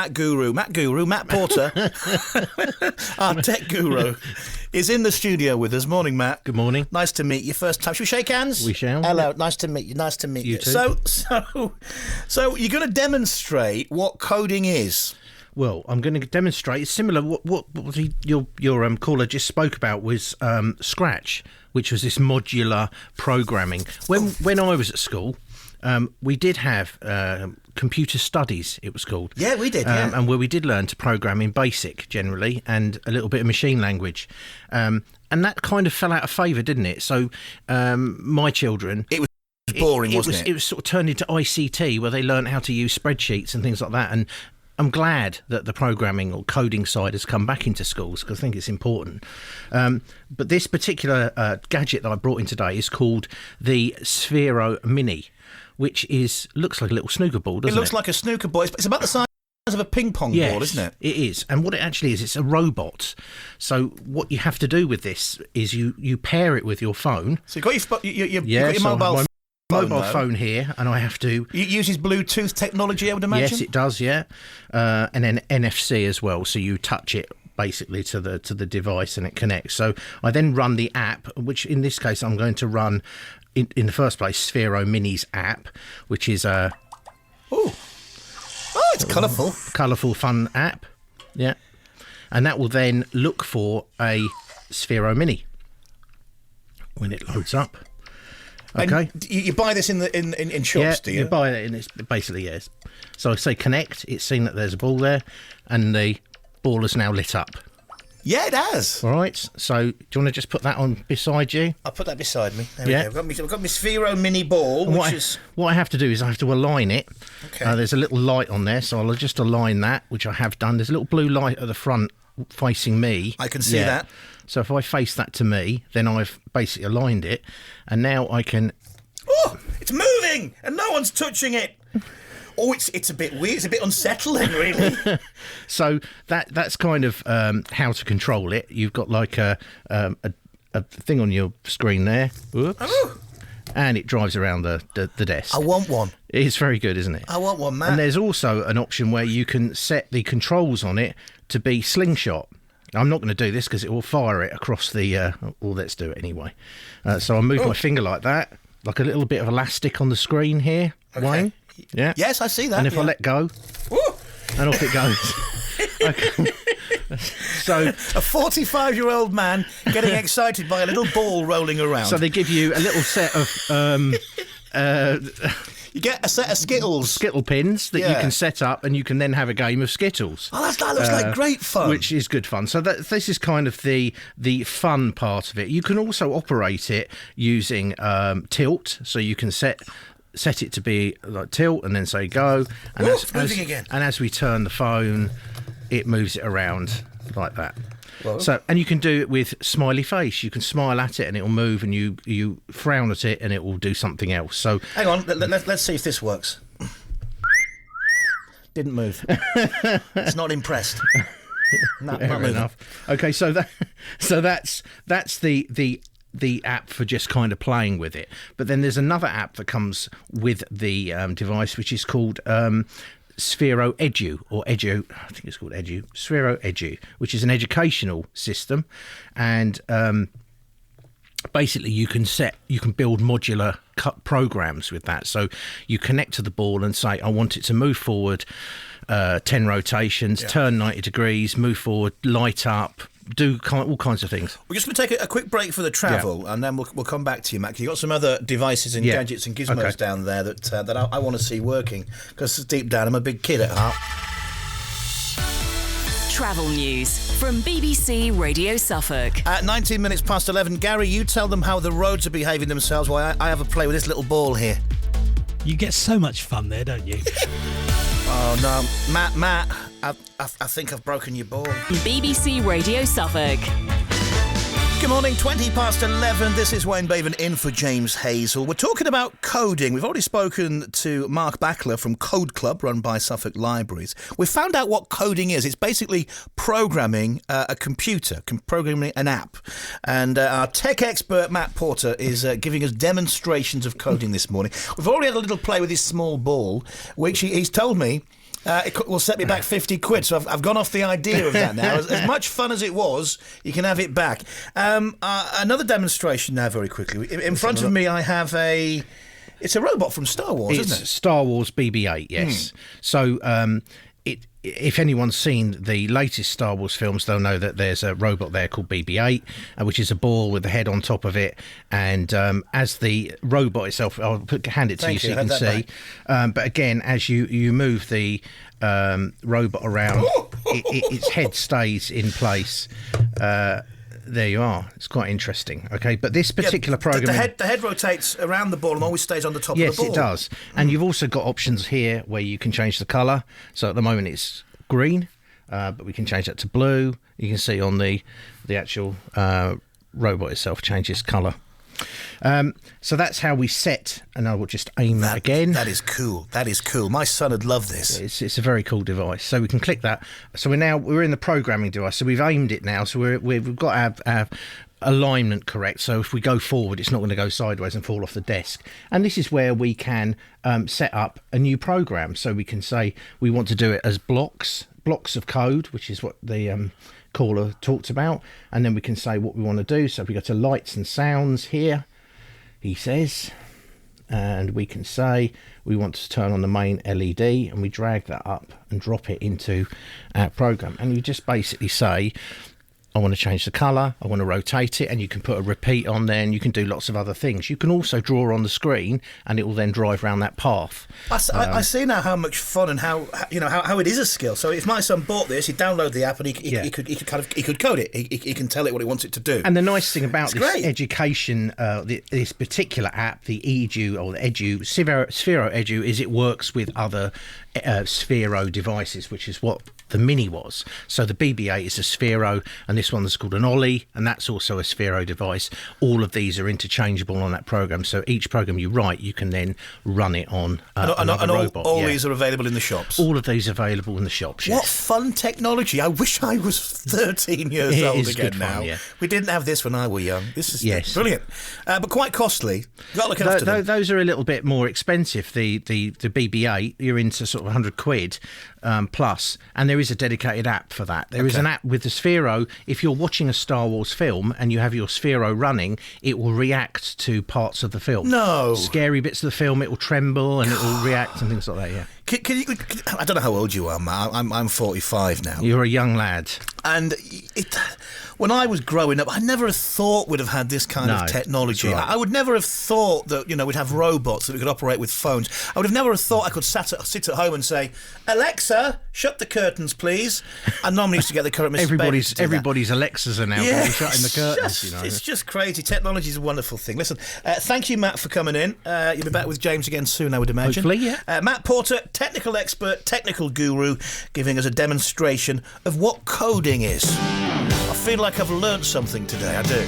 Matt Porter, our tech guru, is in the studio with us. Morning, Matt. Good morning. Nice to meet you. First time. Shall we shake hands? We shall. Hello. Nice to meet you. Nice to meet you. Too. So you're going to demonstrate what coding is. Well, I'm going to demonstrate. It's similar. What your caller just spoke about was Scratch, which was this modular programming. When I was at school, we did have computer studies, it was called. Yeah, we did, yeah. And where we did learn to program in BASIC, generally, and a little bit of machine language. And that kind of fell out of favour, didn't it? So my children... It was boring, wasn't it? It was sort of turned into ICT, where they learned how to use spreadsheets and things like that. And I'm glad that the programming or coding side has come back into schools, because I think it's important. But this particular gadget that I brought in today is called the Sphero Mini, which looks like a little snooker ball, doesn't it? It looks like a snooker ball. It's about the size of a ping pong ball, isn't it? It is. And what it actually is, it's a robot. So what you have to do with this is you pair it with your phone. So you've got your mobile phone here, and I have to... It uses Bluetooth technology, I would imagine? Yes, it does, yeah. And then NFC as well, so you touch it basically to the device and it connects. So I then run the app, which in this case I'm going to run... In the first place, Sphero Mini's app, which is a... it's colourful. Colourful, fun app, yeah. And that will then look for a Sphero Mini when it loads up. Okay. And you buy this in shops, do you? You buy it, and it's basically, yes. So I say connect, it's seen that there's a ball there, and the ball is now lit up. Yeah, it has. All right. So do you want to just put that on beside you? I'll put that beside me. There we go. I've got my Sphero Mini ball, what I have to do is I have to align it. Okay. There's a little light on there, so I'll just align that, which I have done. There's a little blue light at the front facing me. I can see that. So if I face that to me, then I've basically aligned it, and now I can... Oh, it's moving, and no one's touching it. Oh, it's a bit weird. It's a bit unsettling, really. So that's kind of how to control it. You've got like a thing on your screen there. Whoops. Oh. And it drives around the desk. I want one. It's very good, isn't it? I want one, man. And there's also an option where you can set the controls on it to be slingshot. I'm not going to do this because it will fire it across the... well, let's do it anyway. So I'll move my finger like that, like a little bit of elastic on the screen here, okay. Wayne. Yeah. Yes, I see that. And if I let go, and off it goes. Okay. So a 45-year-old man getting excited by a little ball rolling around. So they give you a little set of... you get a set of Skittles. Skittle pins that you can set up, and you can then have a game of Skittles. Oh, that looks like great fun. Which is good fun. So this is kind of the fun part of it. You can also operate it using tilt, so you can set it to be like tilt and then say go. And it's moving again. And as we turn the phone, it moves it around like that. Whoa. So, and you can do it with smiley face. You can smile at it and it will move, and you frown at it and it will do something else. So hang on, let's see if this works. Didn't move. It's not impressed. Not enough. Okay, so that's the app for just kind of playing with it. But then there's another app that comes with the device, which is called Sphero Edu, or Edu, I think it's called Edu, Sphero Edu, which is an educational system. And basically you can build modular programs with that. So you connect to the ball and say, I want it to move forward 10 rotations, turn 90 degrees, move forward, light up, do all kinds of things. We're just going to take a quick break for the travel, and then we'll come back to you, Matt. You've got some other devices and gadgets and gizmos down there that I want to see working, because deep down I'm a big kid at heart. Travel news from BBC Radio Suffolk. At 19 minutes past 11, Gary, you tell them how the roads are behaving themselves while I have a play with this little ball here. You get so much fun there, don't you? Oh, no. Matt, I think I've broken your ball. BBC Radio Suffolk. Good morning, 20 past 11. This is Wayne Bavin in for James Hazel. We're talking about coding. We've already spoken to Mark Backler from Code Club, run by Suffolk Libraries. We've found out what coding is. It's basically programming a computer, programming an app. And our tech expert, Matt Porter, is giving us demonstrations of coding this morning. We've already had a little play with his small ball, which he's told me It will set me back 50 quid, so I've gone off the idea of that now. As much fun as it was, you can have it back. Another demonstration now, very quickly. In front of me, I have it's a robot from Star Wars, isn't it? It's Star Wars BB-8, yes. So if anyone's seen the latest Star Wars films, they'll know that there's a robot there called BB-8, which is a ball with the head on top of it. And as the robot itself, I'll hand it to you so you can see. But again, as you move the robot around, its head stays in place. There you are. It's quite interesting. Okay, but this particular program, the head rotates around the ball and always stays on the top of the ball. Yes, it does. And you've also got options here where you can change the colour. So at the moment it's green, but we can change that to blue. You can see on the actual robot itself changes colour. So that's how we set, and I will just aim that again. That is cool. That is cool. My son would love this. It's a very cool device. So we can click that. So we're in the programming device. So we've aimed it now. So we've got our alignment correct. So if we go forward, it's not going to go sideways and fall off the desk. And this is where we can set up a new program. So we can say we want to do it as blocks of code, which is what the caller talked about, and then we can say what we want to do. So if we go to lights and sounds here, he says, and we can say we want to turn on the main LED, and we drag that up and drop it into our program, and you just basically say, I want to change the colour, I want to rotate it, and you can put a repeat on there, and you can do lots of other things. You can also draw on the screen, and it will then drive around that path. I see now how much fun and how it is a skill. So if my son bought this, he'd download the app and he could code it. He can tell it what he wants it to do. And the nice thing about this education, this particular app, the Edu or the Edu Sphero Edu, is it works with other Sphero devices, which is what the Mini was. So the BB-8 is a Sphero, and this one's called an Ollie, and that's also a Sphero device. All of these are interchangeable on that program. So each program you write, you can then run it on another robot. All these are available in the shops. All of these are available in the shops. Yes. What fun technology! I wish I was 13 years old again now. Fun, yeah. We didn't have this when I was young. This is brilliant, but quite costly. You've got to look after them. Those are a little bit more expensive. The BB-8, you're into sort of 100 quid plus, and there is a dedicated app for that. There is an app with the Sphero. If you're watching a Star Wars film and you have your Sphero running, it will react to parts of the film. No. Scary bits of the film, it will tremble and it will react and things like that, yeah. Can you, I don't know how old you are, Matt. I'm 45 now. You're a young lad. And when I was growing up, I never thought we'd have had this kind of technology. Right. I would never have thought that we'd have robots that we could operate with phones. I would have never have thought I could sit at home and say, Alexa, shut the curtains, please. I normally used to get the current everybody's Alexas are now shutting the curtains. It's just crazy. Technology is a wonderful thing. Listen, thank you, Matt, for coming in. You'll be back with James again soon, I would imagine. Hopefully, yeah. Matt Porter, technical expert, technical guru, giving us a demonstration of what coding is. I feel like I've learnt something today, I do.